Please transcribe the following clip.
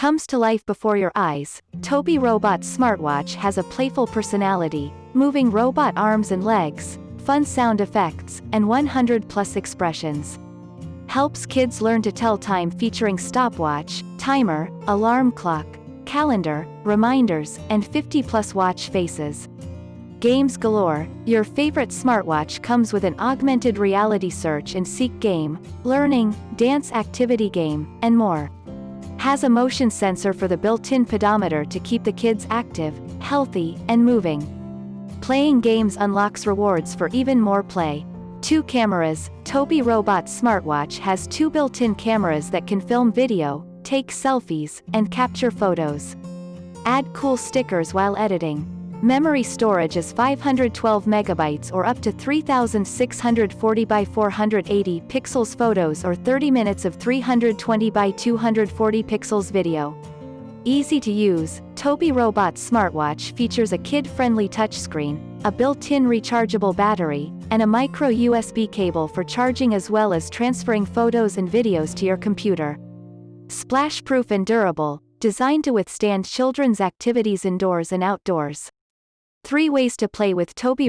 comes to life before your eyes. Tobi Robot Smartwatch has a playful personality, moving robot arms and legs, fun sound effects, and 100+ expressions. Helps kids learn to tell time featuring stopwatch, timer, alarm clock, calendar, reminders, and 50+ watch faces. Games galore. Your favorite smartwatch comes with an augmented reality search and seek game, learning, dance activity game, and more. Has a motion sensor for the built-in pedometer to keep the kids active, healthy, and moving. Playing games unlocks rewards for even more play. 2 cameras. Tobi Robot Smartwatch has 2 built-in cameras that can film video, take selfies, and capture photos. Add cool stickers while editing. Memory storage is 512 megabytes or up to 3640 by 480 pixels photos or 30 minutes of 320 by 240 pixels video. Easy to use, Tobi Robot Smartwatch features a kid-friendly touchscreen, a built-in rechargeable battery, and a micro USB cable for charging as well as transferring photos and videos to your computer. Splash-proof and durable, designed to withstand children's activities indoors and outdoors. 3 ways to play with Tobi